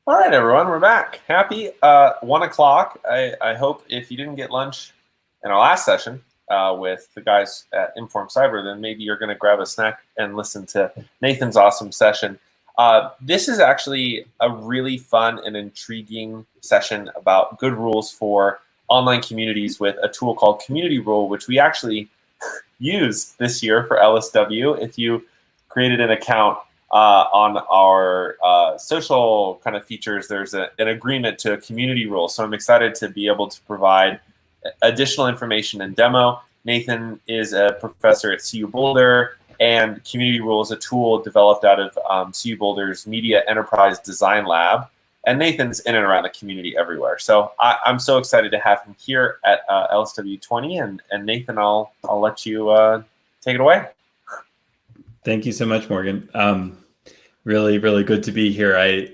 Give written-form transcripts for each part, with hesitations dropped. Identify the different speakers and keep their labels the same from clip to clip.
Speaker 1: All right, everyone, we're back. Happy 1 o'clock. I hope if you didn't get lunch in our last session with the guys at Inform Cyber, then maybe you're going to grab a snack and listen to Nathan's awesome session. This is actually a really fun and intriguing session about good rules for online communities with a tool called CommunityRule, which we actually use this year for LSW. If you created an account on our social kind of features, there's an agreement to a community rule. So I'm excited to be able to provide additional information and demo. Nathan is a professor at CU Boulder, and Community Rule is a tool developed out of CU Boulder's Media Enterprise Design Lab. And Nathan's in and around the community everywhere. So I'm so excited to have him here at LSW 20. And Nathan, I'll let you take it away.
Speaker 2: Thank you so much, Morgan. Really, really good to be here. I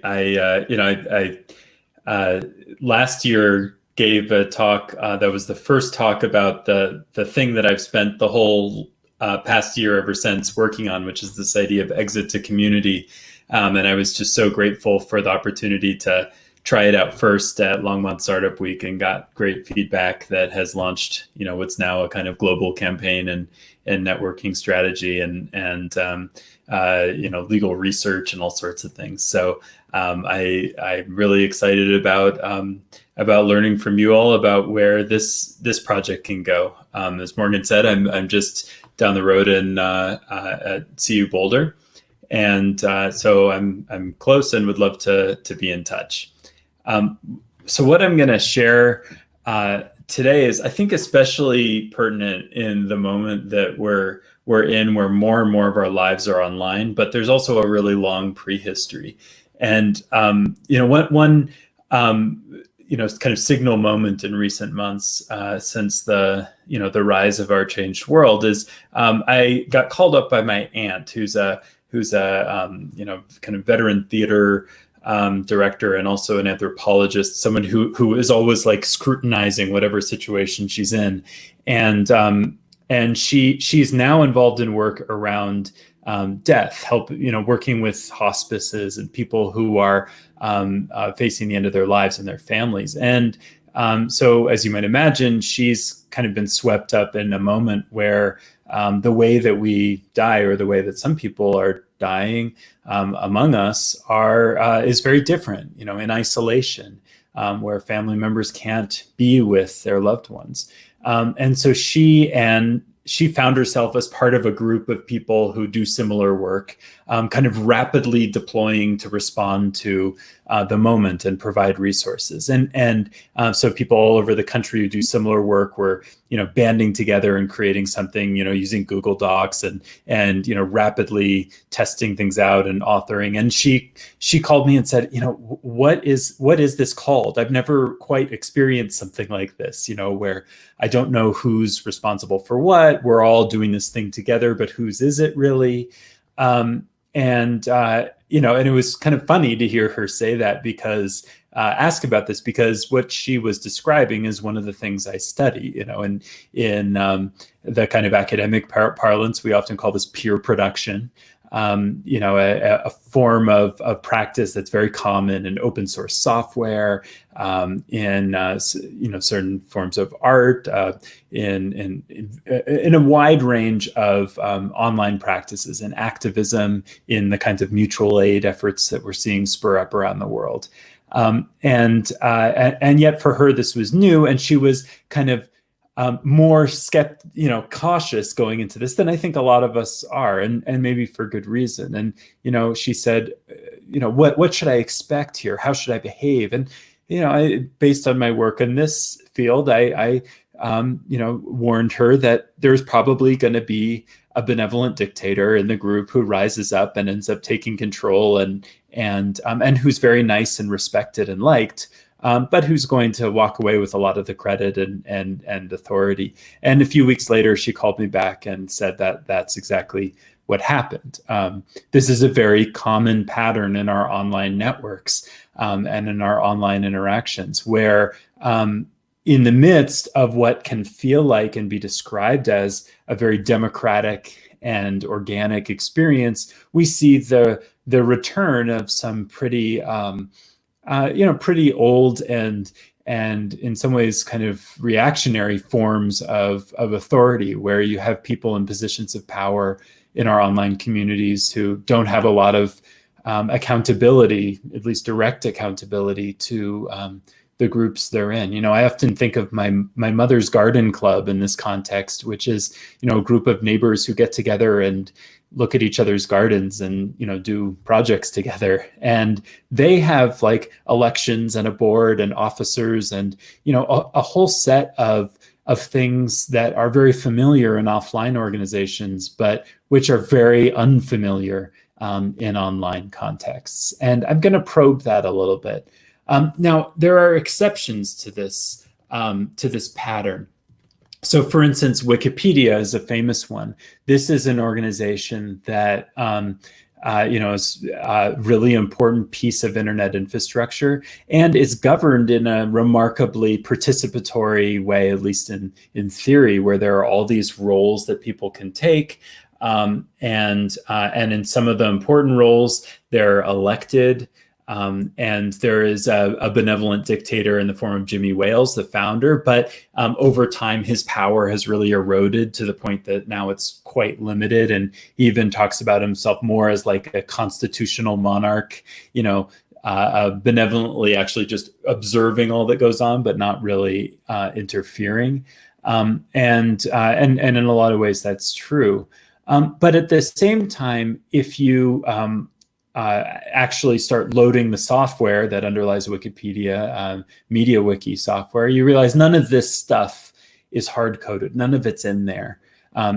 Speaker 2: last year gave a talk that was the first talk about the thing that I've spent the whole past year ever since working on, which is this idea of exit to community. And I was just so grateful for the opportunity to try it out first at Longmont Startup Week and got great feedback that has launched, what's now a kind of global campaign and networking strategy and legal research and all sorts of things. So I'm really excited about learning from you all about where this project can go. As Morgan said, I'm just down the road at CU Boulder. And so I'm close and would love to be in touch. So what I'm going to share today is, I think, especially pertinent in the moment that we're in, where more and more of our lives are online. But there's also a really long prehistory, and one kind of signal moment in recent months since the rise of our changed world is I got called up by my aunt, who's a kind of veteran theater director and also an anthropologist, someone who is always like scrutinizing whatever situation she's in, and she's now involved in work around death, working with hospices and people who are facing the end of their lives and their families. And so, as you might imagine, she's kind of been swept up in a moment where the way that we die, or the way that some people are dying among us, is very different, in isolation, where family members can't be with their loved ones. And so she found herself as part of a group of people who do similar work, kind of rapidly deploying to respond to the moment and provide resources. And so people all over the country who do similar work were, banding together and creating something, using Google Docs and rapidly testing things out and authoring. And she called me and said, what is this called? I've never quite experienced something like this, where I don't know who's responsible for what. We're all doing this thing together, but whose is it really? And it was kind of funny to hear her say that, because ask about this, because what she was describing is one of the things I study, and in the kind of academic parlance, we often call this peer production. A form of practice that's very common in open source software, in certain forms of art, in a wide range of online practices and activism, in the kinds of mutual aid efforts that we're seeing spur up around the world. And yet for her, this was new, and she was kind of more cautious going into this than I think a lot of us are, and maybe for good reason. And, she said, what should I expect here? How should I behave? And, based on my work in this field, I warned her that there's probably going to be a benevolent dictator in the group who rises up and ends up taking control and who's very nice and respected and liked, but who's going to walk away with a lot of the credit and authority. And a few weeks later, she called me back and said that that's exactly what happened. This is a very common pattern in our online networks and in our online interactions, where in the midst of what can feel like and be described as a very democratic and organic experience, we see the return of some pretty pretty old and in some ways kind of reactionary forms of authority, where you have people in positions of power in our online communities who don't have a lot of accountability, at least direct accountability, to the groups they're in. I often think of my mother's garden club in this context, which is, a group of neighbors who get together and look at each other's gardens and, do projects together. And they have like elections and a board and officers and, a whole set of things that are very familiar in offline organizations, but which are very unfamiliar in online contexts. And I'm going to probe that a little bit. Now, there are exceptions to this pattern. So, for instance, Wikipedia is a famous one. This is an organization that is a really important piece of internet infrastructure and is governed in a remarkably participatory way, at least in theory, where there are all these roles that people can take. And in some of the important roles, they're elected. And there is a benevolent dictator in the form of Jimmy Wales, the founder. But over time, his power has really eroded to the point that now it's quite limited. And he even talks about himself more as like a constitutional monarch, benevolently actually just observing all that goes on, but not really interfering. And in a lot of ways, that's true. But at the same time, if you actually start loading the software that underlies Wikipedia, MediaWiki software, you realize none of this stuff is hard-coded. None of it's in there.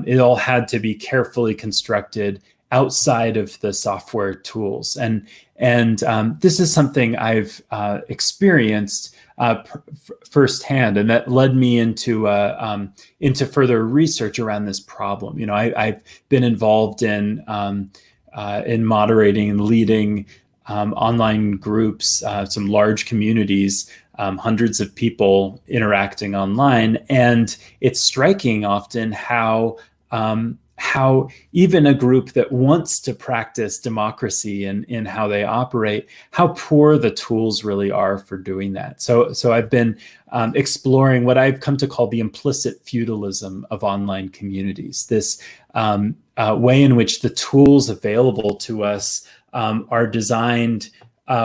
Speaker 2: It all had to be carefully constructed outside of the software tools. And this is something I've experienced firsthand, and that led me into further research around this problem. I've been involved in moderating and leading online groups, some large communities, hundreds of people interacting online. And it's striking often how even a group that wants to practice democracy in how they operate, how poor the tools really are for doing that. So I've been exploring what I've come to call the implicit feudalism of online communities, this way in which the tools available to us are designed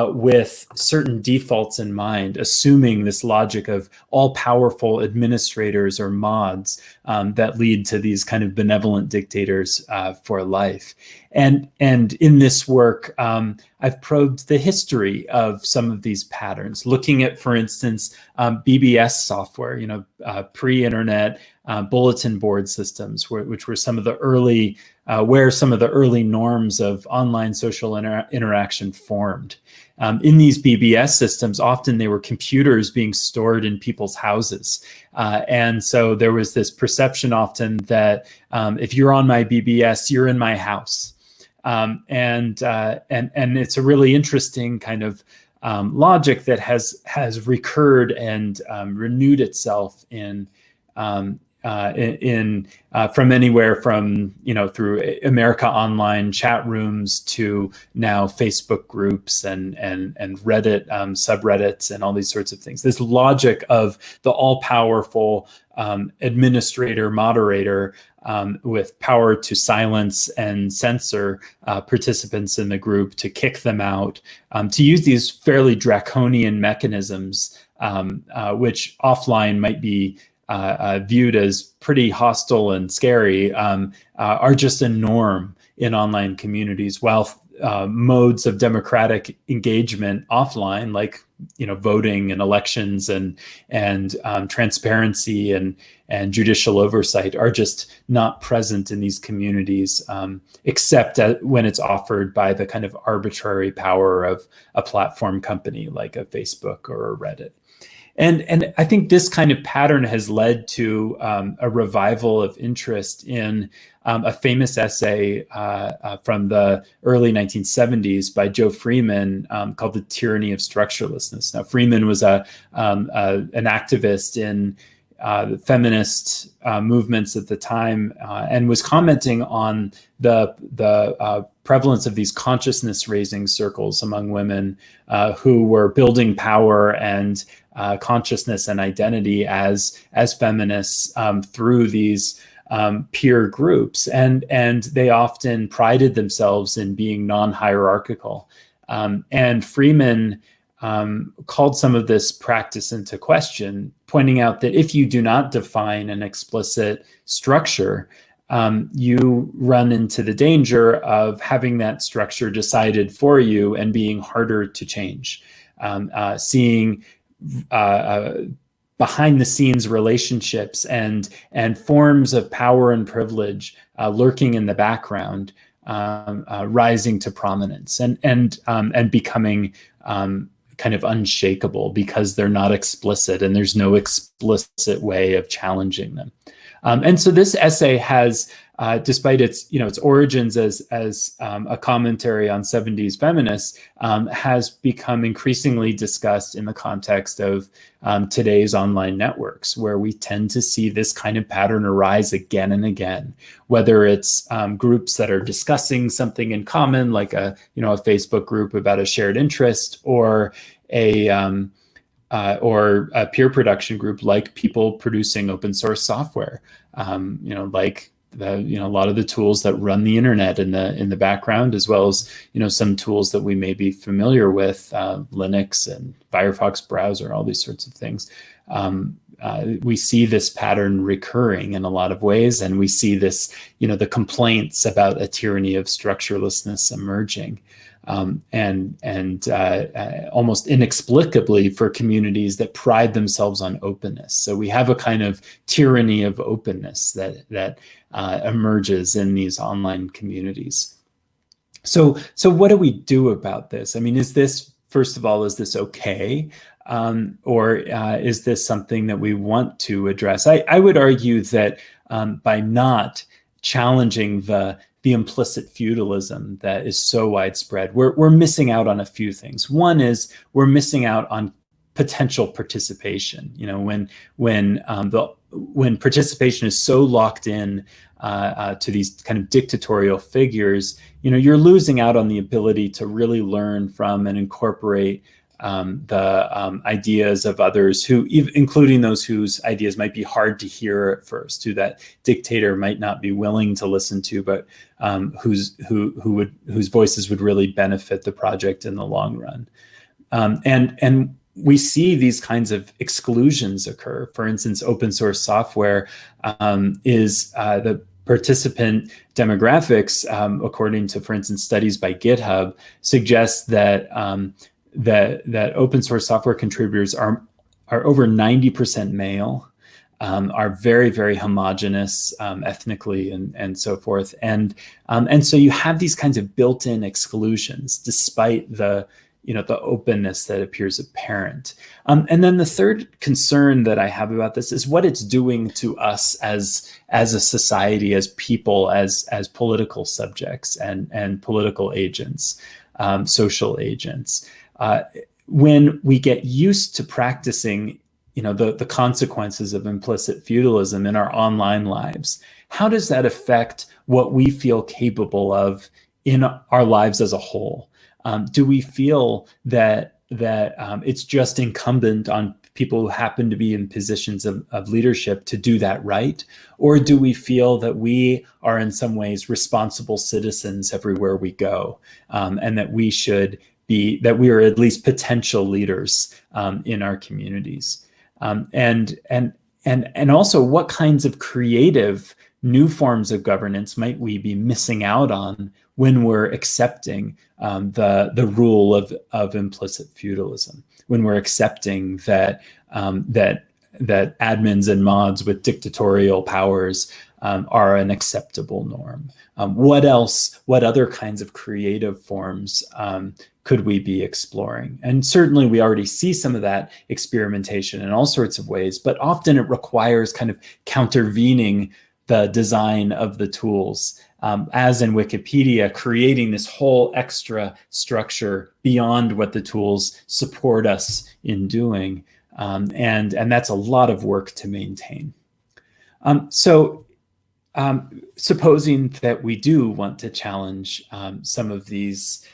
Speaker 2: with certain defaults in mind, assuming this logic of all-powerful administrators or mods that lead to these kind of benevolent dictators for life. And in this work, I've probed the history of some of these patterns, looking at, for instance, BBS software, pre-internet bulletin board systems, which were some of the early where some of the early norms of online social interaction formed. In these BBS systems, often they were computers being stored in people's houses. And so there was this perception often that if you're on my BBS, you're in my house. And it's a really interesting kind of logic that has recurred and renewed itself from anywhere from through America Online chat rooms to now Facebook groups and Reddit subreddits and all these sorts of things. This logic of the all-powerful administrator, moderator with power to silence and censor participants in the group, to kick them out, to use these fairly draconian mechanisms, which offline might be viewed as pretty hostile and scary, are just a norm in online communities, while modes of democratic engagement offline, like voting and elections and transparency and judicial oversight, are just not present in these communities, except when it's offered by the kind of arbitrary power of a platform company like a Facebook or a Reddit. And I think this kind of pattern has led to a revival of interest in a famous essay from the early 1970s by Joe Freeman called "The Tyranny of Structurelessness." Now, Freeman was an activist the feminist movements at the time, and was commenting on the prevalence of these consciousness-raising circles among women who were building power and consciousness and identity as feminists through these peer groups, and they often prided themselves in being non-hierarchical. And Freeman called some of this practice into question, pointing out that if you do not define an explicit structure, you run into the danger of having that structure decided for you and being harder to change. Seeing behind the scenes relationships and forms of power and privilege lurking in the background, rising to prominence and becoming kind of unshakable because they're not explicit and there's no explicit way of challenging them. And so this essay has, despite its origins as a commentary on 70s feminists, has become increasingly discussed in the context of today's online networks, where we tend to see this kind of pattern arise again and again, whether it's groups that are discussing something in common, like a Facebook group about a shared interest, or a peer production group like people producing open source software, like a lot of the tools that run the internet in the background, as well as some tools that we may be familiar with, Linux and Firefox browser, all these sorts of things. We see this pattern recurring in a lot of ways, and we see this, the complaints about a tyranny of structurelessness emerging. And almost inexplicably for communities that pride themselves on openness. So we have a kind of tyranny of openness that emerges in these online communities. So what do we do about this? I mean, is this, first of all, is this okay? Or is this something that we want to address? I would argue that by not challenging the implicit feudalism that is so widespread, we're missing out on a few things. One is we're missing out on potential participation. When participation is so locked in to these kind of dictatorial figures, you're losing out on the ability to really learn from and incorporate the ideas of others, who, including those whose ideas might be hard to hear at first, who that dictator might not be willing to listen to, but whose voices would really benefit the project in the long run. And we see these kinds of exclusions occur. For instance, open source software is the participant demographics, according to, for instance, studies by GitHub, suggest that that open source software contributors are over 90% male, are very, very homogenous ethnically and so forth. And so you have these kinds of built-in exclusions despite the openness that appears apparent. And then the third concern that I have about this is what it's doing to us as a society, as people, as political subjects and political agents, social agents. When we get used to practicing, the consequences of implicit feudalism in our online lives, how does that affect what we feel capable of in our lives as a whole? Do we feel that it's just incumbent on people who happen to be in positions of leadership to do that right? Or do we feel that we are in some ways responsible citizens everywhere we go, and that we are at least potential leaders in our communities? And also, what kinds of creative new forms of governance might we be missing out on when we're accepting the rule of implicit feudalism, when we're accepting that admins and mods with dictatorial powers are an acceptable norm? What other kinds of creative forms could we be exploring? And certainly we already see some of that experimentation in all sorts of ways, but often it requires kind of countervening the design of the tools, as in Wikipedia, creating this whole extra structure beyond what the tools support us in doing. and that's a lot of work to maintain. Supposing that we do want to challenge some of these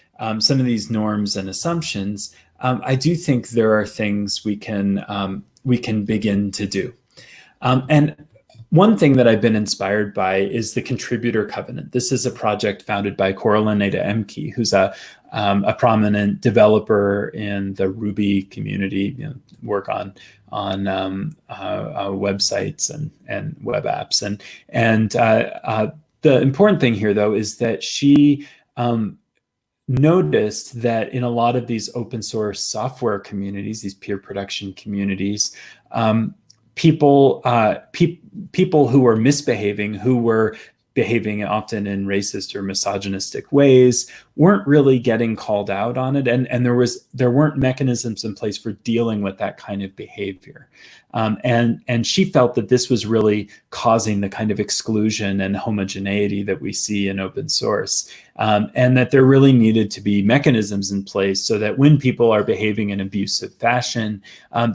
Speaker 2: norms and assumptions, I do think there are things we can begin to do. And one thing that I've been inspired by is the Contributor Covenant. This is a project founded by Coralineta Emke, who's a prominent developer in the Ruby community, work on websites and web apps. And the important thing here, though, is that she noticed that in a lot of these open source software communities, these peer production communities, people who were misbehaving, who were behaving often in racist or misogynistic ways, weren't really getting called out on it, and there weren't mechanisms in place for dealing with that kind of behavior. And she felt that this was really causing the kind of exclusion and homogeneity that we see in open source, and that there really needed to be mechanisms in place so that when people are behaving in abusive fashion,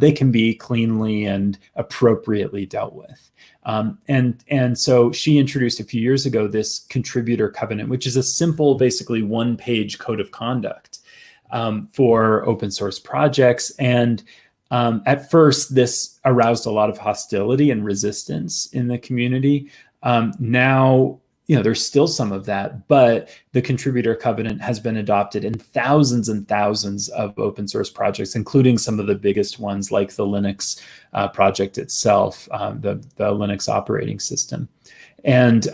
Speaker 2: they can be cleanly and appropriately dealt with. And so she introduced a few years ago this Contributor Covenant, which is a simple, basically one-page code of conduct for open source projects. And at first, this aroused a lot of hostility and resistance in the community. Now, there's still some of that, but the Contributor Covenant has been adopted in thousands and thousands of open source projects, including some of the biggest ones like the Linux project itself, the Linux operating system. And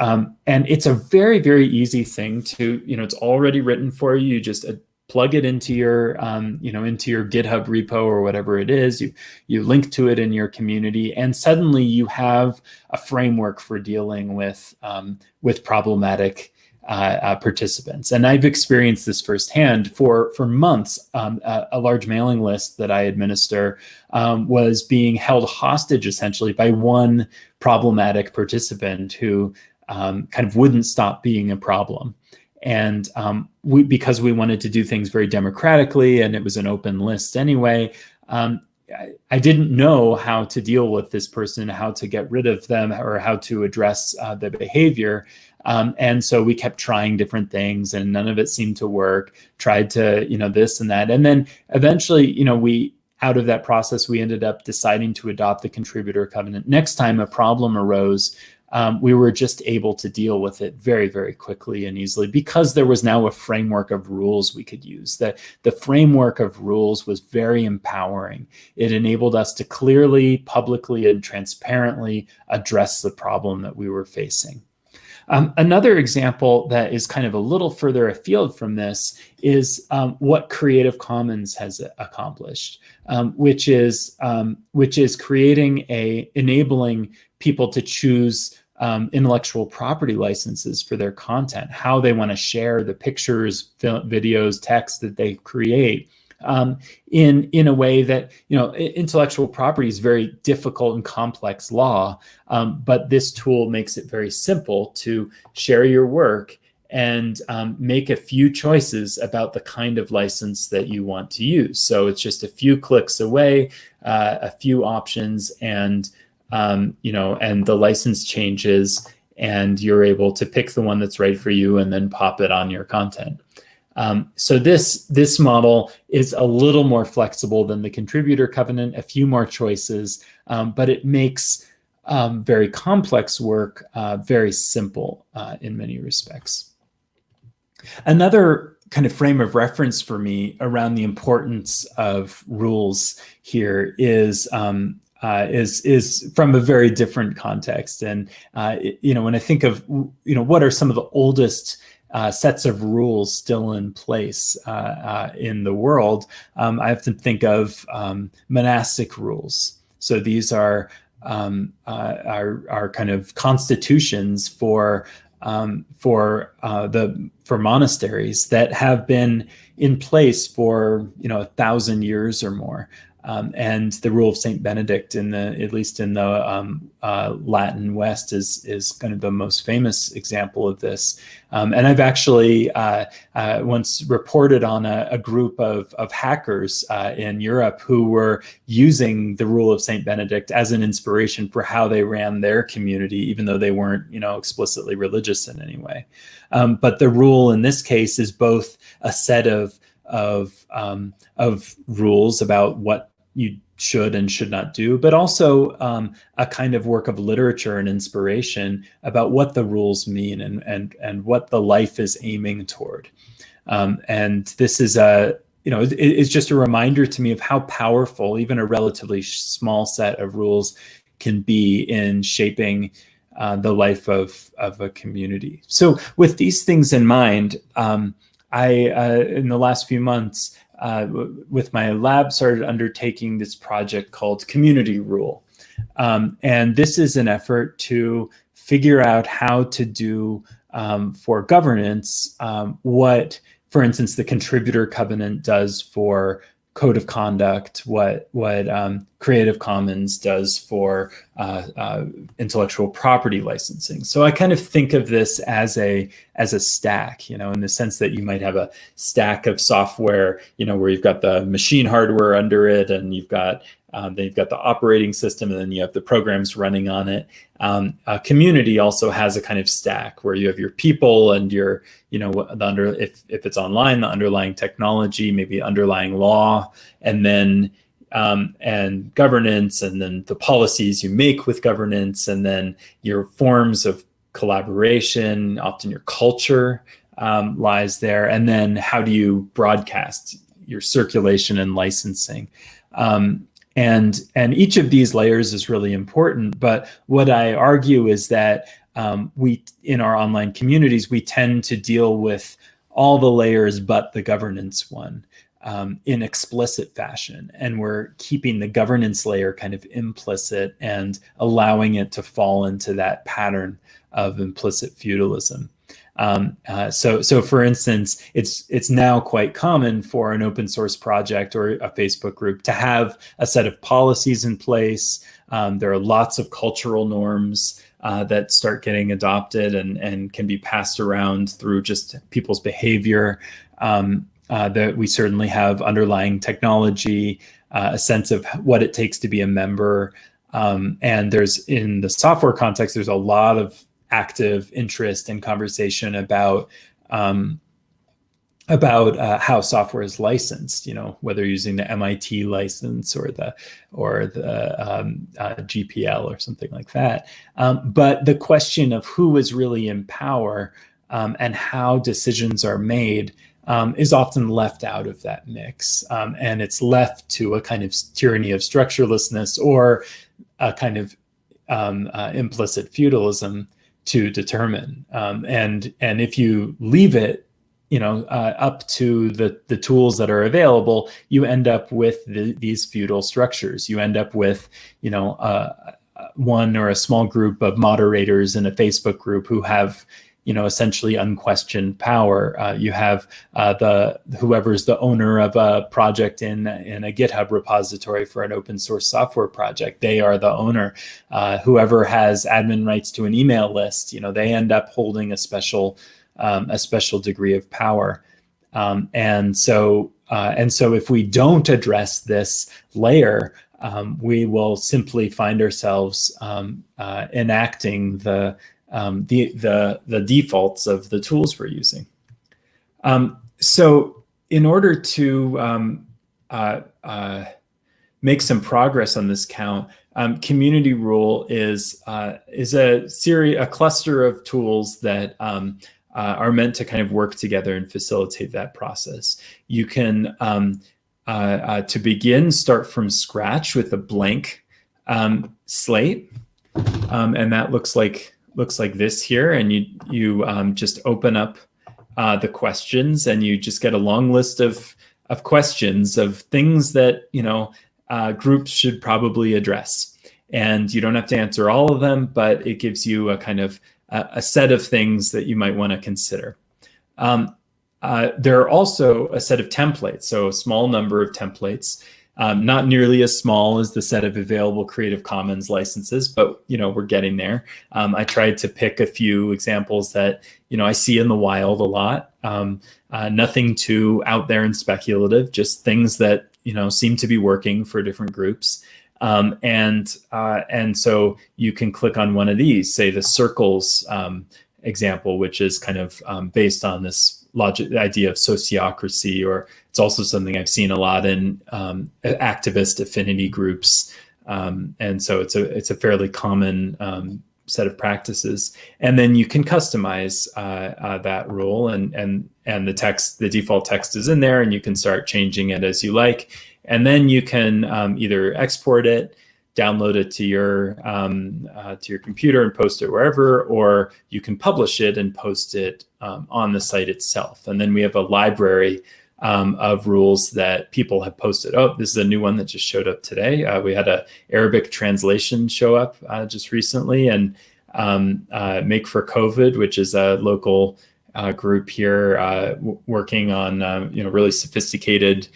Speaker 2: it's a very, very easy thing to, it's already written for you. You just plug it into your, into your GitHub repo or whatever it is. You link to it in your community, and suddenly you have a framework for dealing with problematic participants. And I've experienced this firsthand. For months. A large mailing list that I administer was being held hostage essentially by one problematic participant who kind of wouldn't stop being a problem. And because we wanted to do things very democratically, and it was an open list anyway, I didn't know how to deal with this person, how to get rid of them, or how to address the behavior. And so we kept trying different things, and none of it seemed to work. Tried to, this and that. And then eventually, out of that process, we ended up deciding to adopt the Contributor Covenant. Next time a problem arose, we were just able to deal with it very, very quickly and easily because there was now a framework of rules we could use. The framework of rules was very empowering. It enabled us to clearly, publicly, and transparently address the problem that we were facing. Another example that is kind of a little further afield from this is what Creative Commons has accomplished, which is enabling people to choose intellectual property licenses for their content, how they want to share the pictures, videos, text that they create. In a way that, intellectual property is very difficult and complex law, but this tool makes it very simple to share your work and make a few choices about the kind of license that you want to use. So it's just a few clicks away, a few options, and and the license changes, and you're able to pick the one that's right for you and then pop it on your content. So this model is a little more flexible than the Contributor Covenant, a few more choices, but it makes very complex work very simple in many respects. Another kind of frame of reference for me around the importance of rules here is from a very different context. And when I think of what are some of the oldest sets of rules still in place in the world, I have to think of monastic rules. So these are kind of constitutions for monasteries that have been in place for 1,000 years or more. And the rule of Saint Benedict, at least in the Latin West, is kind of the most famous example of this. And I've actually once reported on a group of hackers in Europe who were using the rule of Saint Benedict as an inspiration for how they ran their community, even though they weren't, explicitly religious in any way. But the rule in this case is both a set of rules about what you should and should not do, but also a kind of work of literature and inspiration about what the rules mean and what the life is aiming toward. And this is it's just a reminder to me of how powerful even a relatively small set of rules can be in shaping the life of a community. So with these things in mind, I in the last few months, with my lab, started undertaking this project called CommunityRule. And this is an effort to figure out how to do for governance what, for instance, the contributor covenant does for code of conduct, what Creative Commons does for intellectual property licensing. So I kind of think of this as a stack, in the sense that you might have a stack of software, where you've got the machine hardware under it, and you've got then you've got the operating system, and then you have the programs running on it. A community also has a kind of stack where you have your people and your, if it's online, the underlying technology, maybe underlying law, and then and governance, and then the policies you make with governance, and then your forms of collaboration, often your culture lies there, and then how do you broadcast your circulation and licensing. And each of these layers is really important. But what I argue is that we, in our online communities, we tend to deal with all the layers but the governance one in explicit fashion. And we're keeping the governance layer kind of implicit and allowing it to fall into that pattern of implicit feudalism. So for instance, it's now quite common for an open source project or a Facebook group to have a set of policies in place. There are lots of cultural norms that start getting adopted and can be passed around through just people's behavior. That we certainly have underlying technology, a sense of what it takes to be a member. And there's, in the software context, there's a lot of active interest and conversation about how software is licensed, whether using the MIT license or the GPL or something like that. But the question of who is really in power and how decisions are made is often left out of that mix. And it's left to a kind of tyranny of structurelessness or a kind of implicit feudalism to determine. And if you leave it, up to the tools that are available, you end up with these feudal structures. You end up with, one or a small group of moderators in a Facebook group who have, essentially unquestioned power. You have whoever's the owner of a project in a GitHub repository for an open source software project. They are the owner. Whoever has admin rights to an email list, they end up holding a special degree of power. And so if we don't address this layer, we will simply find ourselves enacting the defaults of the tools we're using. So in order to make some progress on this count, CommunityRule is a cluster of tools that are meant to kind of work together and facilitate that process. You can, to begin, start from scratch with a blank slate, and that looks like this here, and you just open up the questions, and you just get a long list of questions of things that groups should probably address. And you don't have to answer all of them, but it gives you a kind of a set of things that you might want to consider. There are also a set of templates, so a small number of templates not nearly as small as the set of available Creative Commons licenses, but we're getting there. I tried to pick a few examples that I see in the wild a lot. Nothing too out there and speculative, just things that seem to be working for different groups. And so you can click on one of these, say the circles example, which is kind of based on this idea of sociocracy, or it's also something I've seen a lot in activist affinity groups. And so it's a fairly common set of practices. And then you can customize that rule, and the default text is in there, and you can start changing it as you like. And then you can either export it, download it to your computer and post it wherever, or you can publish it and post it on the site itself. And then we have a library of rules that people have posted. Oh, this is a new one that just showed up today. We had a Arabic translation show up just recently, and Make for COVID, which is a local group here working on really sophisticated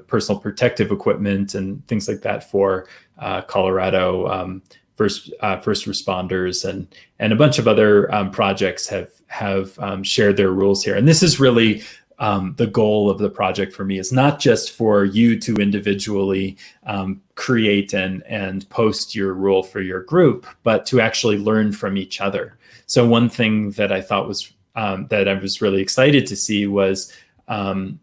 Speaker 2: personal protective equipment and things like that for Colorado first responders, and a bunch of other projects have shared their rules here. And this is really the goal of the project for me, is not just for you to individually create and post your rule for your group, but to actually learn from each other. So one thing that I thought was that I was really excited to see was one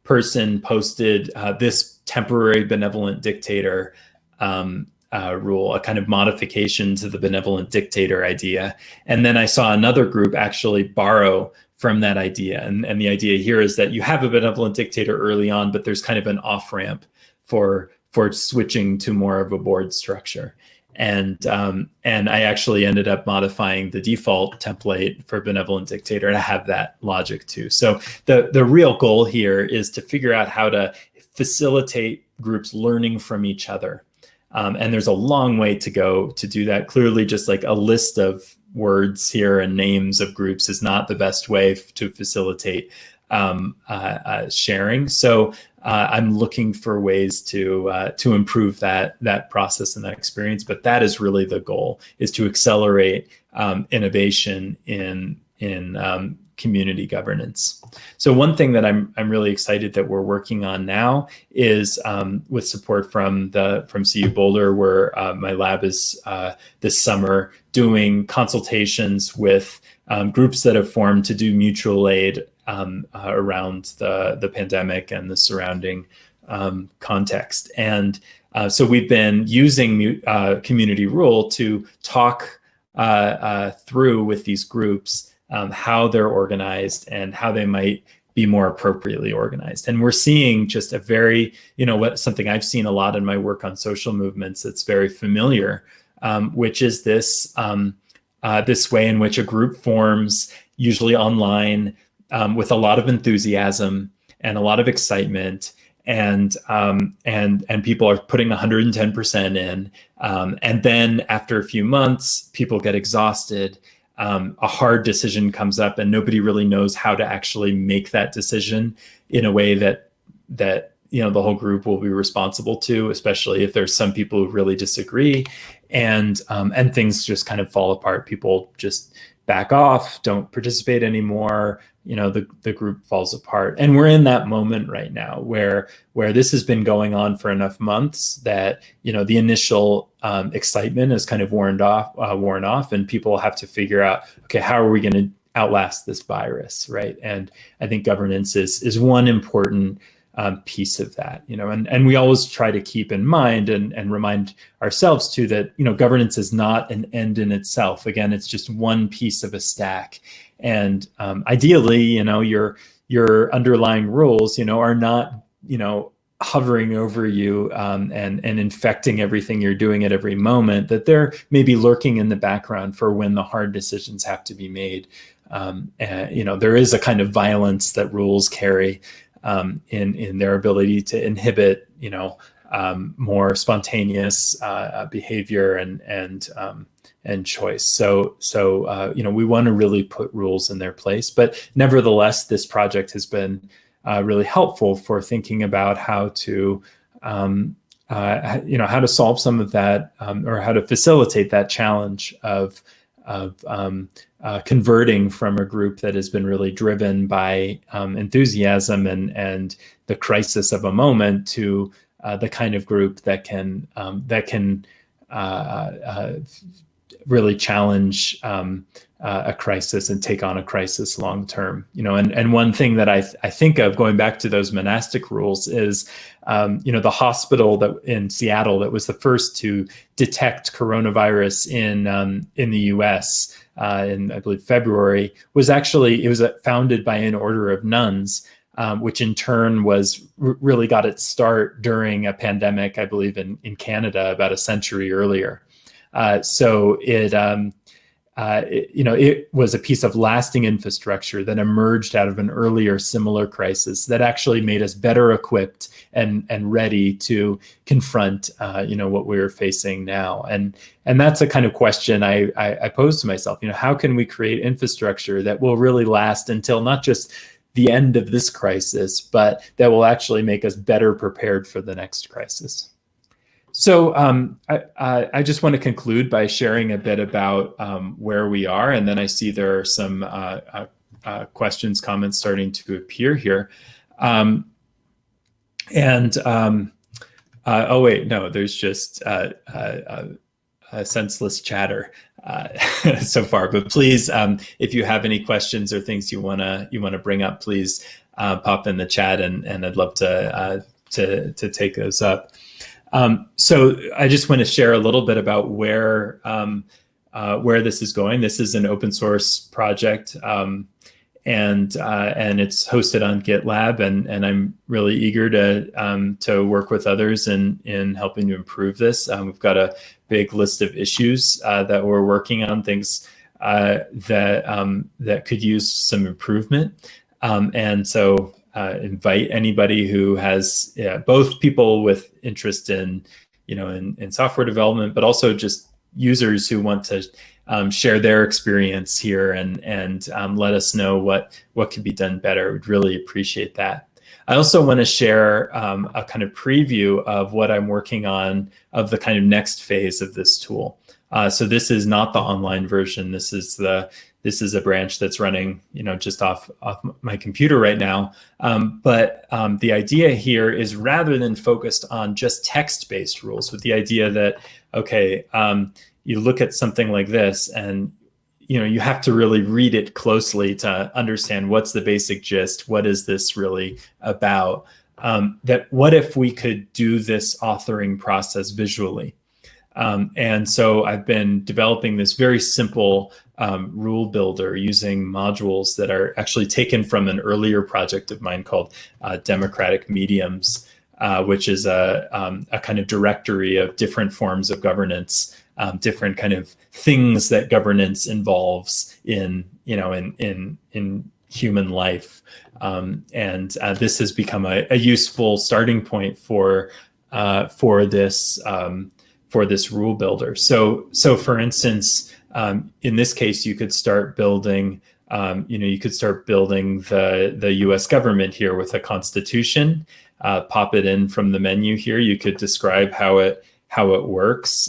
Speaker 2: person posted this temporary benevolent dictator rule, a kind of modification to the benevolent dictator idea. And then I saw another group actually borrow from that idea. And the idea here is that you have a benevolent dictator early on, but there's kind of an off-ramp for switching to more of a board structure. And I actually ended up modifying the default template for benevolent dictator to have that logic too. So the real goal here is to figure out how to facilitate groups learning from each other. And there's a long way to go to do that. Clearly, just like a list of words here and names of groups is not the best way to facilitate sharing. So I'm looking for ways to improve that process and that experience. But that is really the goal, is to accelerate innovation in community governance. So one thing that I'm really excited that we're working on now is with support from CU Boulder, where my lab is this summer doing consultations with groups that have formed to do mutual aid around the pandemic and the surrounding context. And so we've been using CommunityRule to talk through with these groups how they're organized and how they might be more appropriately organized. And we're seeing just a very, something I've seen a lot in my work on social movements that's very familiar, which is this way in which a group forms, usually online, with a lot of enthusiasm and a lot of excitement, and people are putting 110% in, and then after a few months, people get exhausted. A hard decision comes up, and nobody really knows how to actually make that decision in a way that the whole group will be responsible to, especially if there's some people who really disagree, and things just kind of fall apart. People just back off, don't participate anymore. The group falls apart. And we're in that moment right now where this has been going on for enough months that, the initial excitement is kind of worn off, and people have to figure out, okay, how are we going to outlast this virus, right? And I think governance is one important piece of that, and we always try to keep in mind and remind ourselves too that, governance is not an end in itself. Again, it's just one piece of a stack. And ideally, your underlying rules, are not, hovering over you and infecting everything you're doing at every moment, that they're maybe lurking in the background for when the hard decisions have to be made. And, there is a kind of violence that rules carry in their ability to inhibit, more spontaneous behavior and and choice. So we want to really put rules in their place. But nevertheless, this project has been really helpful for thinking about how to how to solve some of that, or how to facilitate that challenge of converting from a group that has been really driven by enthusiasm and the crisis of a moment to the kind of group that can really challenge a crisis and take on a crisis long term. And one thing that I think of, going back to those monastic rules, is the hospital that in Seattle that was the first to detect coronavirus in the U.S. In, I believe, February, was founded by an order of nuns, which in turn really got its start during a pandemic, I believe, in Canada about a century earlier. So it was a piece of lasting infrastructure that emerged out of an earlier similar crisis that actually made us better equipped and ready to confront what we were facing now. And that's a kind of question I pose to myself. How can we create infrastructure that will really last until not just the end of this crisis, but that will actually make us better prepared for the next crisis? So I just want to conclude by sharing a bit about where we are, and then I see there are some questions, comments starting to appear here. Oh wait, no, there's just a senseless chatter so far. But please, if you have any questions or things you wanna bring up, please pop in the chat, and I'd love to take those up. So I just want to share a little bit about where this is going. This is an open source project, and it's hosted on GitLab, and I'm really eager to work with others in helping to improve this. We've got a big list of issues that we're working on, things that could use some improvement, and so. Invite anybody who has both people with interest in software development, but also just users who want to share their experience here and let us know what could be done better. We'd really appreciate that. I also want to share a kind of preview of what I'm working on of the kind of next phase of this tool. So this is not the online version. This is a branch that's running, just off my computer right now. But the idea here is, rather than focused on just text-based rules, with the idea that, okay, you look at something like this and you have to really read it closely to understand what's the basic gist, what is this really about, that what if we could do this authoring process visually? And so I've been developing this very simple rule builder using modules that are actually taken from an earlier project of mine called Democratic Mediums, which is a kind of directory of different forms of governance, different kind of things that governance involves in human life. And this has become a useful starting point for this rule builder. So for instance, in this case, you could start building, the U.S. government here with a constitution, pop it in from the menu here. You could describe how it works.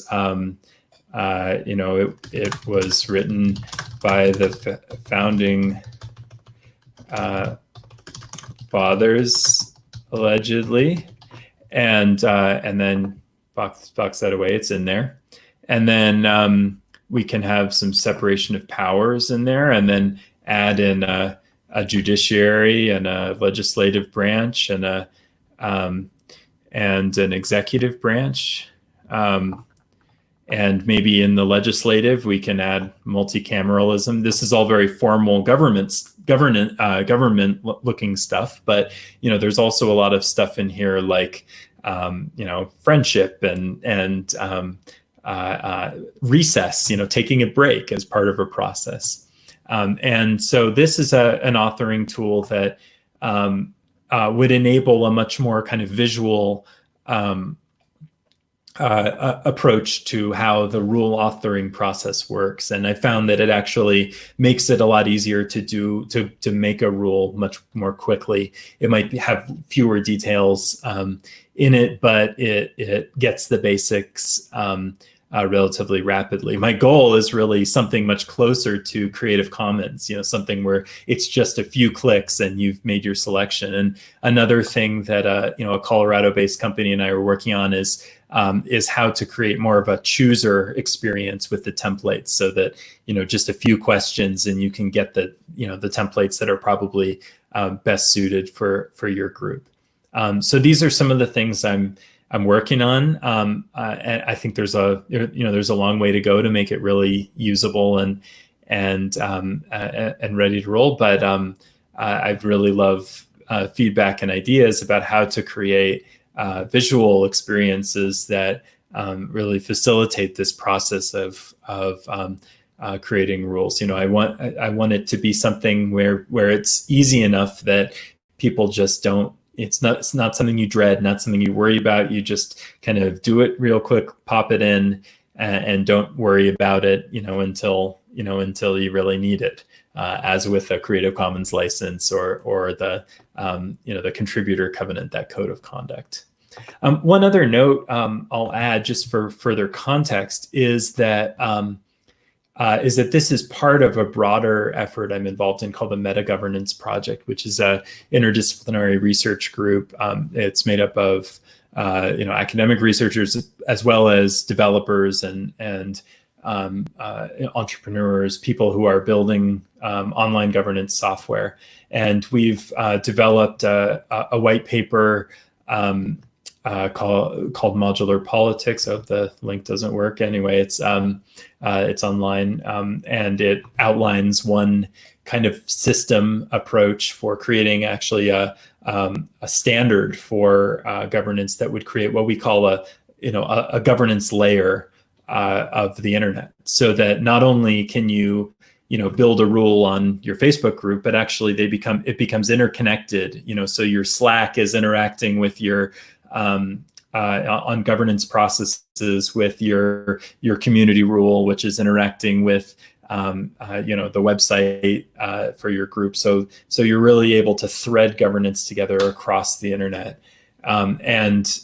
Speaker 2: It was written by the founding fathers, allegedly, and then box that away. It's in there, and then we can have some separation of powers in there, and then add in a judiciary and a legislative branch and an executive branch, and maybe in the legislative we can add multicameralism. This is all very formal government looking stuff, but there's also a lot of stuff in here like friendship and recess, taking a break as part of a process. And so this is an authoring tool that would enable a much more kind of visual approach to how the rule authoring process works, and I found that it actually makes it a lot easier to make a rule much more quickly. It might have fewer details in it, but it gets the basics relatively rapidly. My goal is really something much closer to Creative Commons, something where it's just a few clicks and you've made your selection. And another thing that a Colorado-based company and I are working on is how to create more of a chooser experience with the templates, so that just a few questions and you can get the templates that are probably best suited for your group. So these are some of the things I'm working on. And I think there's a long way to go to make it really usable and ready to roll. But I'd really love feedback and ideas about how to create visual experiences that really facilitate this process of creating rules. I want it to be something where it's easy enough that people just don't. It's not something you dread, not something you worry about. You just kind of do it real quick, pop it in, and don't worry about it, until you really need it. As with a Creative Commons license or the the contributor covenant, that code of conduct. One other note I'll add, just for further context, is that this is part of a broader effort I'm involved in called the Meta Governance Project, which is a interdisciplinary research group. It's made up of academic researchers as well as developers and entrepreneurs, people who are building online governance software. And we've developed a white paper called Modular Politics. I hope the link doesn't work. Anyway, it's online, and it outlines one kind of system approach for creating actually a standard for governance that would create what we call a governance layer of the internet, so that not only can you build a rule on your Facebook group, but actually it becomes interconnected. So your Slack is interacting with your on governance processes with your CommunityRule, which is interacting with the website for your group. So you're really able to thread governance together across the internet. And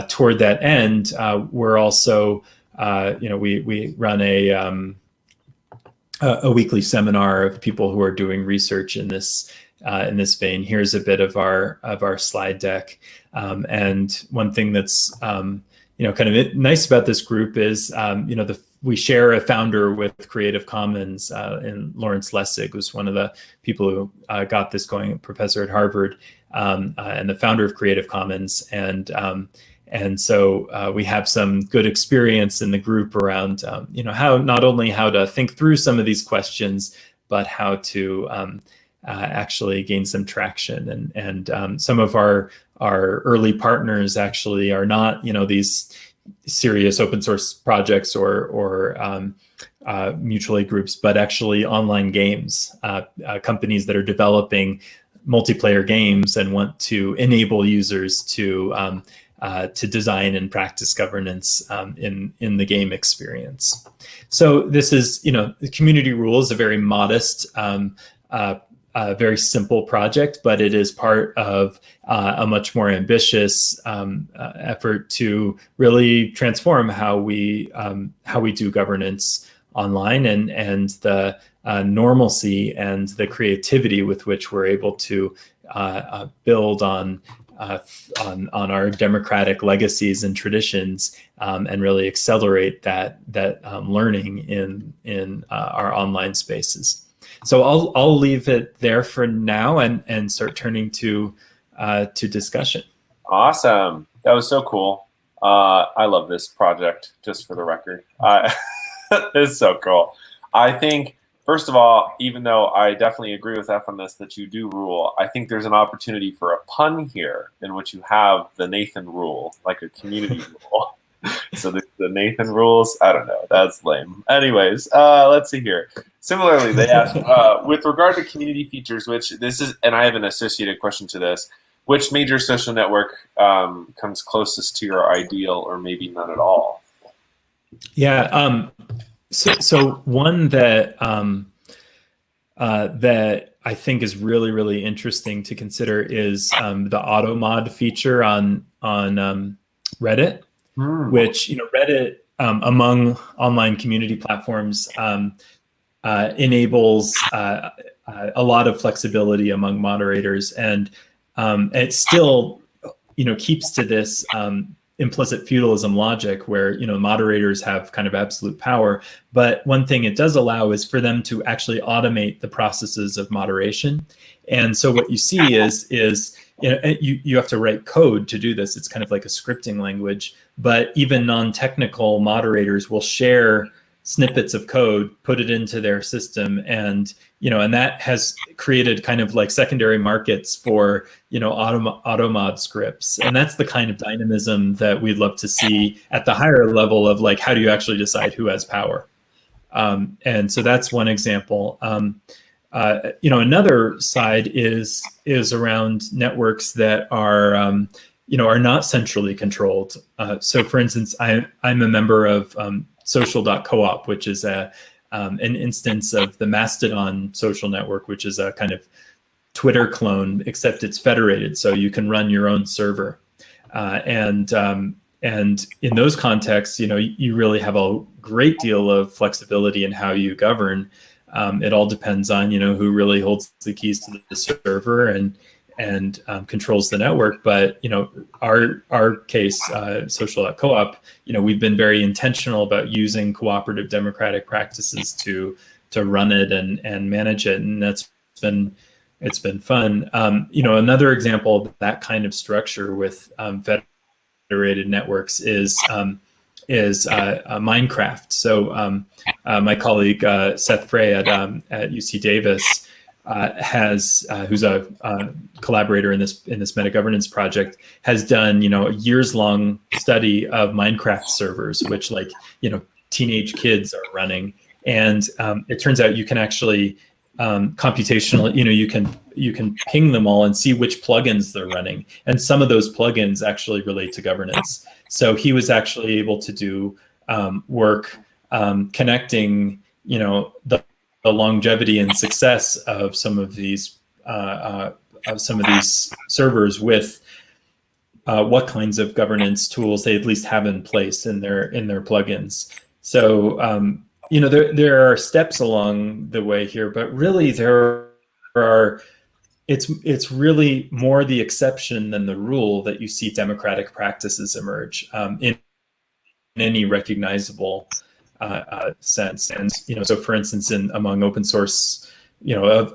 Speaker 2: toward that end, we're also we run a weekly seminar of people who are doing research in this vein. Here's a bit of our slide deck. And one thing that's kind of nice about this group is we share a founder with Creative Commons, and Lawrence Lessig was one of the people who got this going, a professor at Harvard, and the founder of Creative Commons. And so we have some good experience in the group around how not only how to think through some of these questions, but how to actually gain some traction. And some of our early partners actually are not these serious open source projects or mutual aid groups, but actually online games, companies that are developing multiplayer games and want to enable users to design and practice governance in the game experience. So this is, the CommunityRule is a very modest, very simple project, but it is part of a much more ambitious effort to really transform how we do governance online, and the normalcy and the creativity with which we're able to build on our democratic legacies and traditions, and really accelerate that learning in our online spaces. So I'll leave it there for now and start turning to discussion.
Speaker 1: Awesome, that was so cool. I love this project. Just for the record, it's so cool. I think, first of all, even though I definitely agree with F on this, that you do rule, I think there's an opportunity for a pun here in which you have the Nathan rule, like a community rule. So the Nathan rules, I don't know, that's lame. Anyways, let's see here. Similarly, they asked, with regard to community features, which this is, and I have an associated question to this, which major social network comes closest to your ideal, or maybe none at all?
Speaker 2: Yeah. So one that I think is really, really interesting to consider is the Automod feature on Reddit, which, Reddit among online community platforms enables a lot of flexibility among moderators, and it still keeps to this implicit feudalism logic where moderators have kind of absolute power. But one thing it does allow is for them to actually automate the processes of moderation. And so what you see is you have to write code to do this. It's kind of like a scripting language, but even non-technical moderators will share snippets of code, put it into their system, and that has created kind of like secondary markets for automod scripts. And that's the kind of dynamism that we'd love to see at the higher level of like, how do you actually decide who has power? And so that's one example. Another side is around networks that are not centrally controlled. So for instance, I'm a member of social.coop, which is an instance of the Mastodon social network, which is a kind of Twitter clone, except it's federated, so you can run your own server. And in those contexts, you really have a great deal of flexibility in how you govern. It all depends on who really holds the keys to the server and controls the network. But our case, social.coop, we've been very intentional about using cooperative democratic practices to run it and manage it, and it's been fun. Another example of that kind of structure with federated networks is Minecraft. So my colleague Seth Frey at UC Davis who's a collaborator in this meta governance project, has done a years-long study of Minecraft servers, which teenage kids are running, and it turns out you can actually computational, you can ping them all and see which plugins they're running, and some of those plugins actually relate to governance. So he was actually able to do work connecting the longevity and success of some of these servers with what kinds of governance tools they at least have in place in their plugins. So there are steps along the way here, but really it's really more the exception than the rule that you see democratic practices emerge in any recognizable sense. And so for instance, among open source, of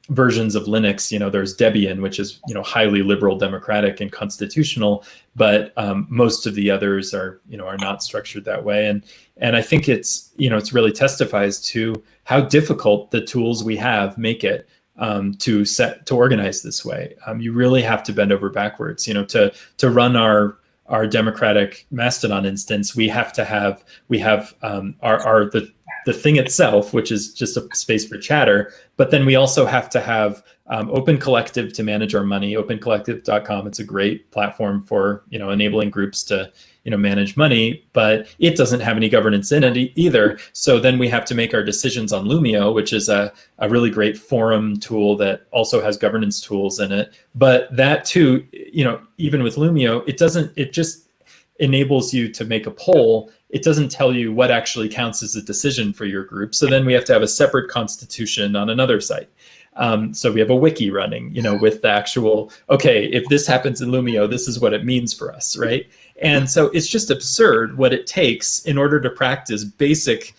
Speaker 2: versions of Linux, there's Debian, which is highly liberal, democratic, and constitutional, but most of the others are not structured that way. And I think it's really testifies to how difficult the tools we have make it to organize this way. You really have to bend over backwards, to run our democratic Mastodon instance. We have the thing itself, which is just a space for chatter, but then we also have to have Open Collective to manage our money. OpenCollective.com. It's a great platform for enabling groups to manage money, but it doesn't have any governance in it either. So then we have to make our decisions on Lumio, which is a really great forum tool that also has governance tools in it. But that too, even with Lumio, it just enables you to make a poll. It doesn't tell you what actually counts as a decision for your group. So then we have to have a separate constitution on another site. So we have a wiki running, with the actual, okay, if this happens in Lumio, this is what it means for us, right? And so it's just absurd what it takes in order to practice basic,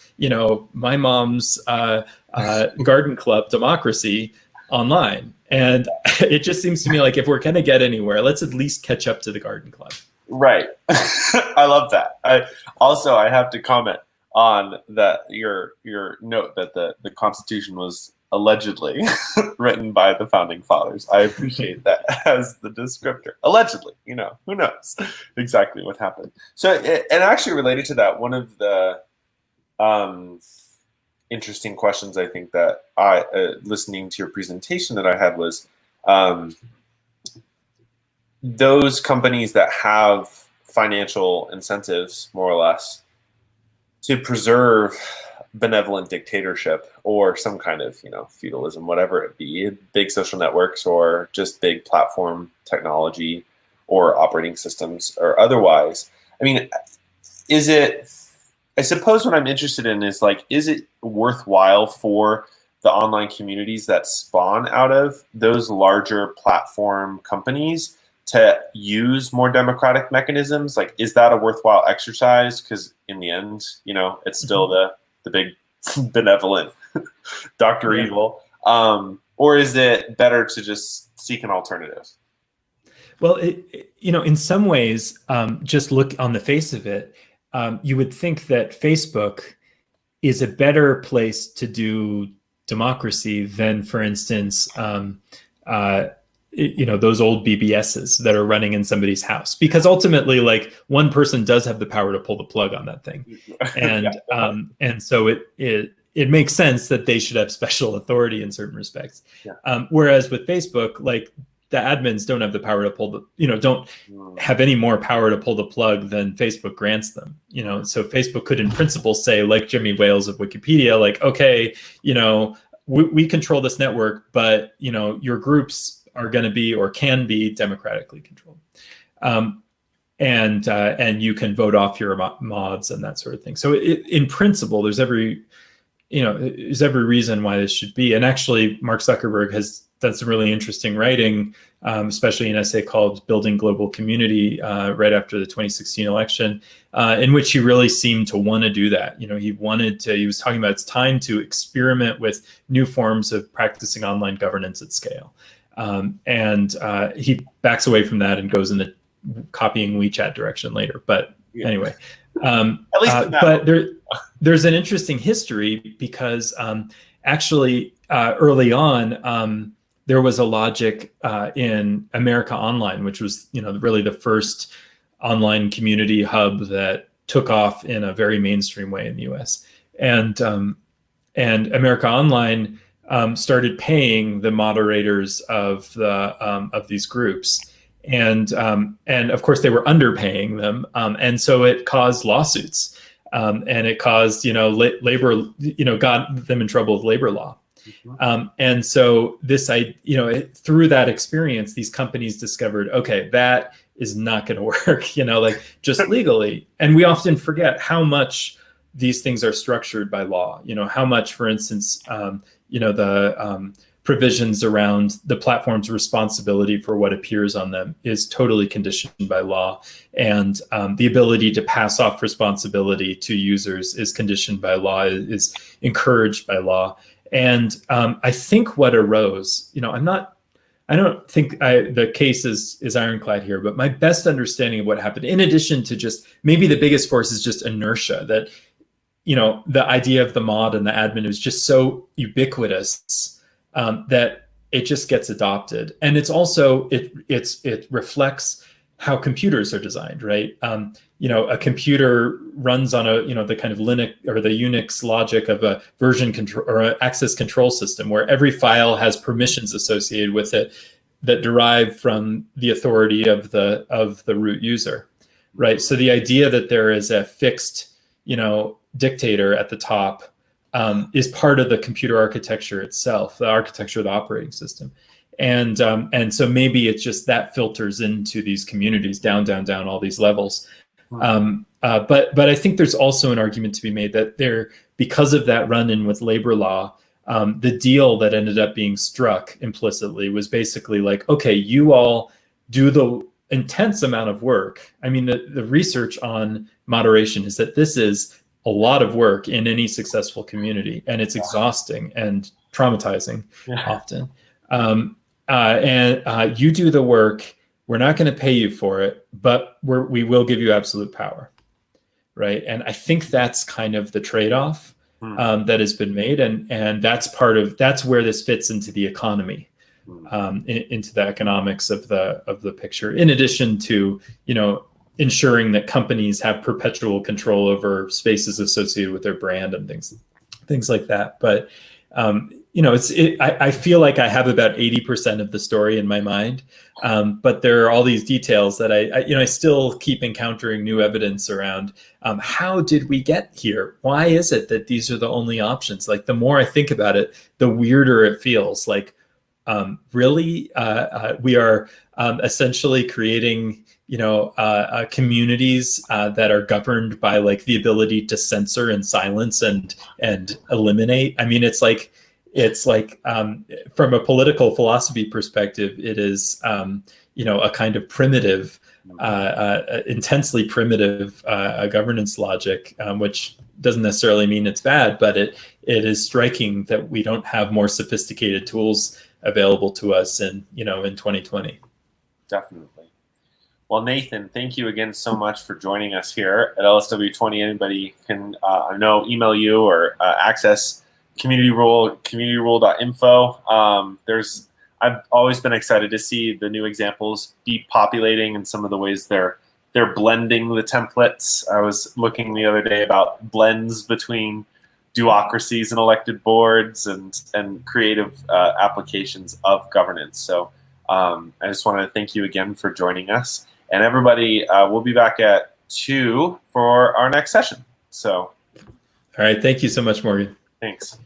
Speaker 2: my mom's garden club democracy online. And it just seems to me like if we're going to get anywhere, let's at least catch up to the garden club.
Speaker 1: Right. I love that. I have to comment on that your note that the Constitution was allegedly written by the founding fathers. I appreciate that as the descriptor. Allegedly, who knows exactly what happened. So, and actually related to that, one of the interesting questions I think that listening to your presentation that I had was, those companies that have financial incentives, more or less, to preserve benevolent dictatorship or some kind of, feudalism, whatever it be, big social networks or just big platform technology or operating systems or otherwise. I mean, I suppose what I'm interested in is is it worthwhile for the online communities that spawn out of those larger platform companies to use more democratic mechanisms? Is that a worthwhile exercise? Because in the end, it's still the big benevolent Dr. Evil. Or is it better to just seek an alternative?
Speaker 2: Well, in some ways, just look on the face of it, you would think that Facebook is a better place to do democracy than, for instance, those old BBSs that are running in somebody's house, because ultimately, one person does have the power to pull the plug on that thing, and and so it makes sense that they should have special authority in certain respects. Whereas with Facebook, the admins don't have the power to pull don't have any more power to pull the plug than Facebook grants them. So Facebook could, in principle, say, like Jimmy Wales of Wikipedia, okay, we control this network, but your groups are going to be or can be democratically controlled, and you can vote off your mods and that sort of thing. So in principle, there's every reason why this should be. And actually, Mark Zuckerberg has done some really interesting writing, especially an essay called "Building Global Community" right after the 2016 election, in which he really seemed to want to do that. He was talking about it's time to experiment with new forms of practicing online governance at scale. And he backs away from that and goes in the copying WeChat direction later. But anyway,
Speaker 1: at least
Speaker 2: but there's an interesting history, because actually early on, there was a logic in America Online, which was really the first online community hub that took off in a very mainstream way in the U.S. And America Online started paying the moderators of these groups, and of course they were underpaying them, and so it caused lawsuits, and it caused labor, got them in trouble with labor law. And so through that experience, these companies discovered, okay, that is not going to work, just legally. And we often forget how much these things are structured by law. How much, for instance, the provisions around the platform's responsibility for what appears on them is totally conditioned by law, and the ability to pass off responsibility to users is conditioned by law, is encouraged by law. And I think what arose, I don't think the case is ironclad here, but my best understanding of what happened, in addition to just maybe the biggest force is just inertia, that the idea of the mod and the admin is just so ubiquitous that it just gets adopted. And it's also, it reflects how computers are designed, right? A computer runs on the kind of Linux or the Unix logic of a version control or an access control system, where every file has permissions associated with it that derive from the authority of the root user, right? So the idea that there is a fixed, dictator at the top is part of the computer architecture itself, the architecture of the operating system. And so maybe it's just that filters into these communities down, all these levels. But I think there's also an argument to be made that because of that run-in with labor law, the deal that ended up being struck implicitly was basically okay, you all do the intense amount of work. I mean, the research on moderation is that this is a lot of work in any successful community, and it's exhausting and traumatizing often. And you do the work. We're not going to pay you for it, but we will give you absolute power, right? And I think that's kind of the trade-off that has been made, and that's where this fits into the economy, into the economics of the picture. In addition to ensuring that companies have perpetual control over spaces associated with their brand and things like that. But I feel like I have about 80% of the story in my mind, but there are all these details that I still keep encountering new evidence around. How did we get here? Why is it that these are the only options? Like, the more I think about it, the weirder it feels. Like, really, we are essentially creating, communities that are governed by like the ability to censor and silence and eliminate. I mean, it's like from a political philosophy perspective, it is a kind of primitive, intensely primitive governance logic, which doesn't necessarily mean it's bad, but it is striking that we don't have more sophisticated tools available to us in 2020.
Speaker 1: Definitely. Well, Nathan, thank you again so much for joining us here at LSW20. Anybody can email you or access CommunityRule, communityrule.info. I've always been excited to see the new examples be populating and some of the ways they're blending the templates. I was looking the other day about blends between duocracies and elected boards and creative applications of governance. So I just want to thank you again for joining us. And everybody, we'll be back at 2 for our next session. So,
Speaker 2: all right. Thank you so much, Morgan.
Speaker 1: Thanks.